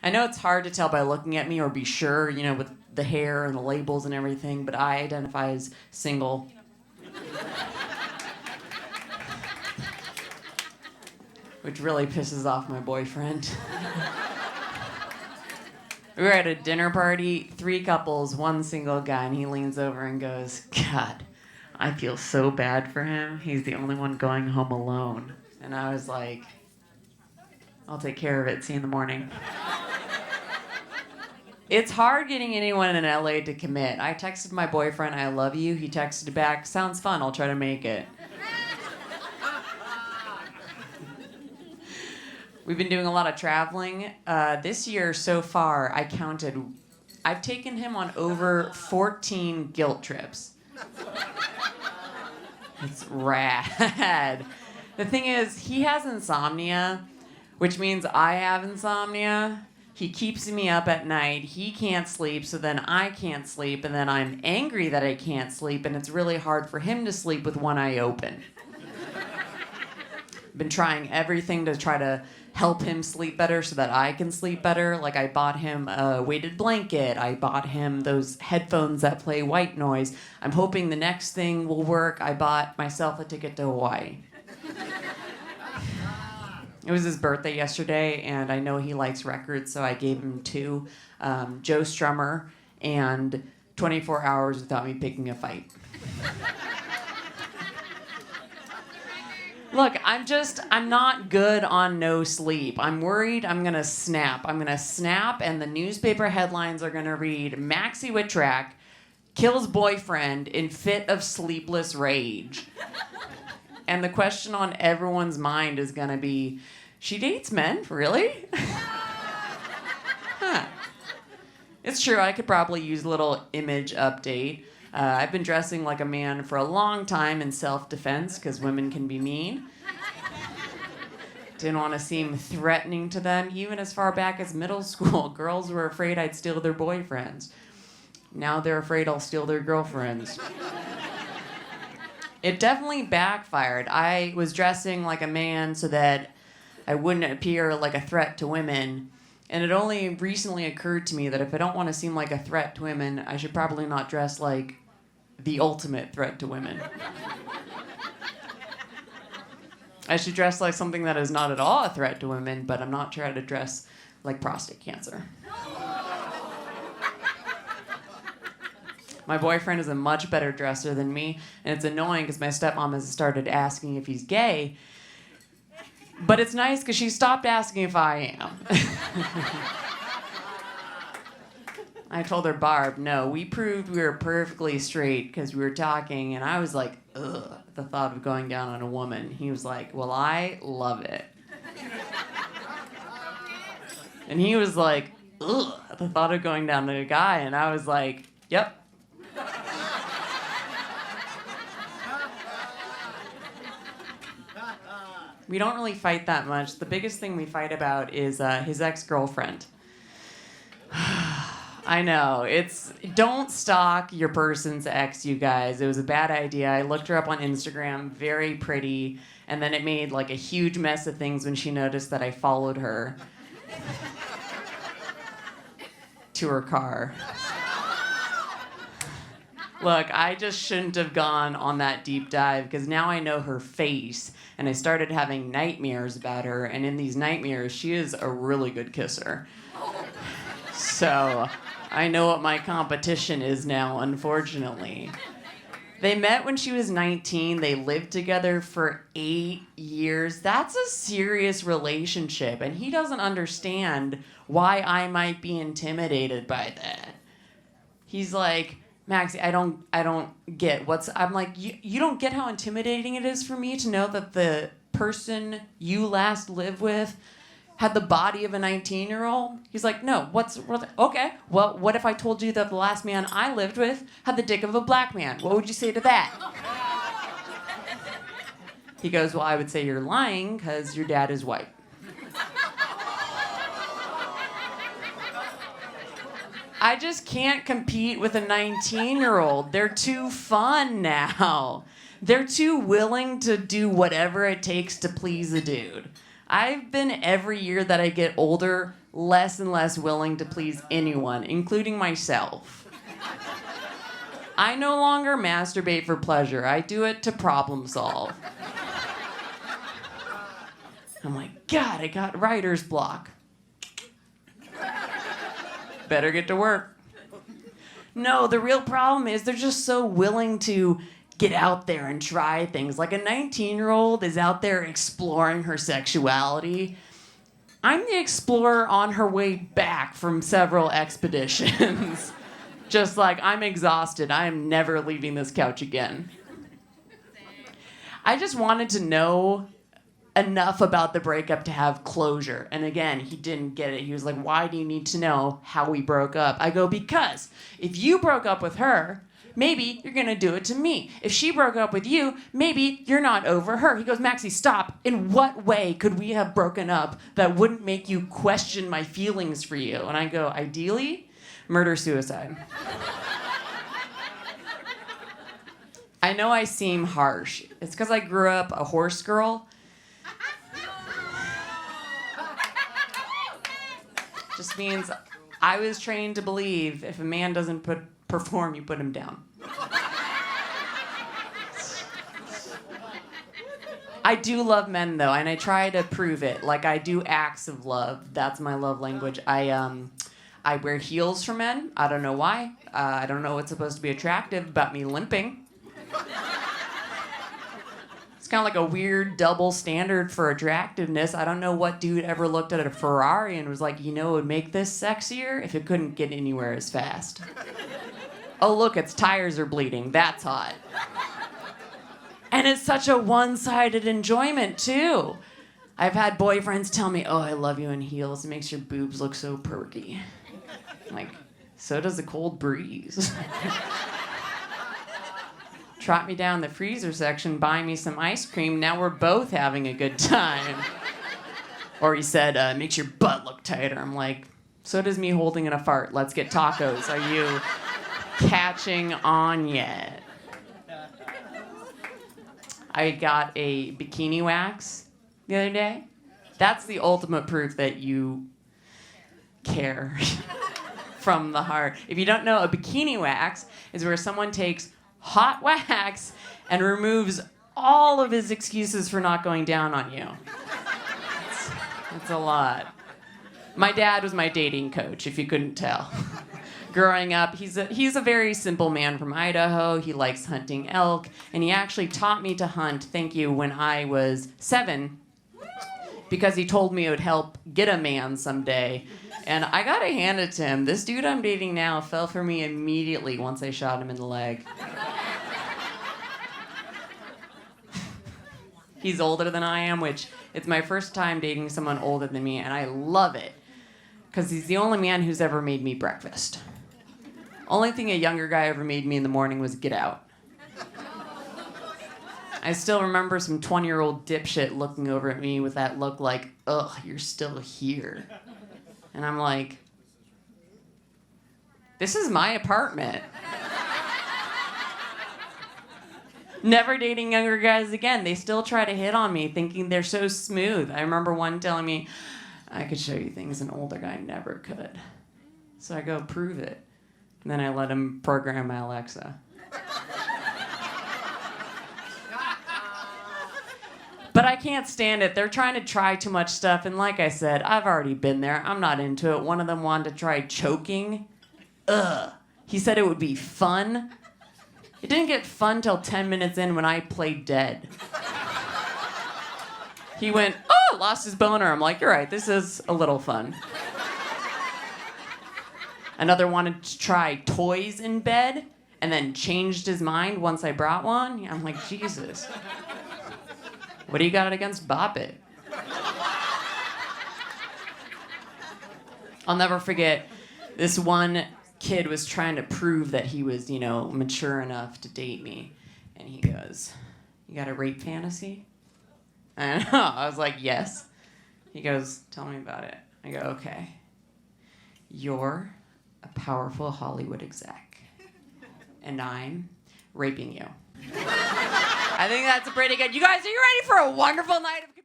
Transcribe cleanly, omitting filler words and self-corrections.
I know it's hard to tell by looking at me or be sure, with the hair and the labels and everything, but I identify as single. Which really pisses off my boyfriend. We were at a dinner party, 3 couples, 1 single guy, and he leans over and goes, God, I feel so bad for him. He's the only one going home alone. And I was like, I'll take care of it. See you in the morning. It's hard getting anyone in LA to commit. I texted my boyfriend, I love you. He texted back, sounds fun. I'll try to make it. We've been doing a lot of traveling. This year so far, I counted, I've taken him on over 14 guilt trips. It's rad. The thing is, he has insomnia, which means I have insomnia. He keeps me up at night. He can't sleep, so then I can't sleep, and then I'm angry that I can't sleep, and it's really hard for him to sleep with one eye open. I've been trying everything to try to help him sleep better so that I can sleep better. Like I bought him a weighted blanket. I bought him those headphones that play white noise. I'm hoping the next thing will work. I bought myself a ticket to Hawaii. It was his birthday yesterday, and I know he likes records, so I gave him 2, Joe Strummer and 24 Hours Without Me Picking a Fight. Look, I'm not good on no sleep. I'm worried I'm going to snap. I'm going to snap, and the newspaper headlines are going to read, Maxi Witrak kills boyfriend in fit of sleepless rage. And the question on everyone's mind is going to be, she dates men? Really? Huh. It's true, I could probably use a little image update. I've been dressing like a man for a long time in self-defense because women can be mean. Didn't want to seem threatening to them. Even as far back as middle school, girls were afraid I'd steal their boyfriends. Now they're afraid I'll steal their girlfriends. It definitely backfired. I was dressing like a man so that I wouldn't appear like a threat to women. And it only recently occurred to me that if I don't want to seem like a threat to women, I should probably not dress like the ultimate threat to women. I should dress like something that is not at all a threat to women, but I'm not trying to dress like prostate cancer. My boyfriend is a much better dresser than me, and it's annoying because my stepmom has started asking if he's gay. But it's nice because she stopped asking if I am. I told her, Barb, no, we proved we were perfectly straight because we were talking, and I was like, ugh, at the thought of going down on a woman. He was like, well, I love it. And he was like, ugh, at the thought of going down to a guy, and I was like, yep. We don't really fight that much. The biggest thing we fight about is his ex-girlfriend. I know. Don't stalk your person's ex, you guys. It was a bad idea. I looked her up on Instagram, very pretty, and then it made like a huge mess of things when she noticed that I followed her to her car. Look, I just shouldn't have gone on that deep dive because now I know her face and I started having nightmares about her, and in these nightmares, she is a really good kisser. So I know what my competition is now, unfortunately. They met when she was 19. They lived together for 8 years. That's a serious relationship, and he doesn't understand why I might be intimidated by that. He's like, Maxie, I don't get I'm like, you don't get how intimidating it is for me to know that the person you last lived with had the body of a 19-year-old? He's like, no, okay, well, what if I told you that the last man I lived with had the dick of a black man? What would you say to that? He goes, well, I would say you're lying because your dad is white. I just can't compete with a 19-year-old. They're too fun now. They're too willing to do whatever it takes to please a dude. I've been, every year that I get older, less and less willing to please anyone, including myself. I no longer masturbate for pleasure. I do it to problem solve. I'm like, God, I got writer's block. Better get to work. No, the real problem is they're just so willing to get out there and try things. Like a 19-year-old is out there exploring her sexuality. I'm the explorer on her way back from several expeditions. Just like, I'm exhausted. I am never leaving this couch again. I just wanted to know enough about the breakup to have closure. And again, he didn't get it. He was like, why do you need to know how we broke up? I go, because if you broke up with her, maybe you're going to do it to me. If she broke up with you, maybe you're not over her. He goes, Maxi, stop. In what way could we have broken up that wouldn't make you question my feelings for you? And I go, ideally, murder-suicide. I know I seem harsh. It's because I grew up a horse girl. Just means I was trained to believe if a man doesn't perform, you put him down. I do love men, though, and I try to prove it. Like, I do acts of love. That's my love language. I wear heels for men. I don't know why. I don't know what's supposed to be attractive about me limping. It's kind of like a weird double standard for attractiveness. I don't know what dude ever looked at a Ferrari and was like, you know, it would make this sexier if it couldn't get anywhere as fast. Oh, look, its tires are bleeding. That's hot. And it's such a one-sided enjoyment, too. I've had boyfriends tell me, oh, I love you in heels. It makes your boobs look so perky. I'm like, so does a cold breeze. Trot me down the freezer section, buy me some ice cream. Now we're both having a good time. Or he said, makes your butt look tighter. I'm like, so does me holding in a fart. Let's get tacos. Are you catching on yet? I got a bikini wax the other day. That's the ultimate proof that you care from the heart. If you don't know, a bikini wax is where someone takes hot wax and removes all of his excuses for not going down on you. It's a lot. My dad was my dating coach, if you couldn't tell. Growing up, he's a very simple man from Idaho. He likes hunting elk, and he actually taught me to hunt, when I was 7, because he told me it would help get a man someday. And I gotta hand it to him. This dude I'm dating now fell for me immediately once I shot him in the leg. He's older than I am, which it's my first time dating someone older than me, and I love it. Because he's the only man who's ever made me breakfast. Only thing a younger guy ever made me in the morning was get out. I still remember some 20-year-old dipshit looking over at me with that look like, ugh, you're still here. And I'm like, this is my apartment. Never dating younger guys again. They still try to hit on me, thinking they're so smooth. I remember one telling me, I could show you things an older guy never could. So I go, prove it. And then I let him program my Alexa. But I can't stand it. They're trying to try too much stuff. And like I said, I've already been there. I'm not into it. One of them wanted to try choking. Ugh. He said it would be fun. It didn't get fun till 10 minutes in when I played dead. He went, oh, lost his boner. I'm like, you're right, this is a little fun. Another wanted to try toys in bed and then changed his mind once I brought one. I'm like, Jesus. What do you got against Bop It? I'll never forget, this one kid was trying to prove that he was, mature enough to date me. And he goes, you got a rape fantasy? And I was like, yes. He goes, tell me about it. I go, okay. You're a powerful Hollywood exec. And I'm raping you. I think that's pretty good. You guys, are you ready for a wonderful night of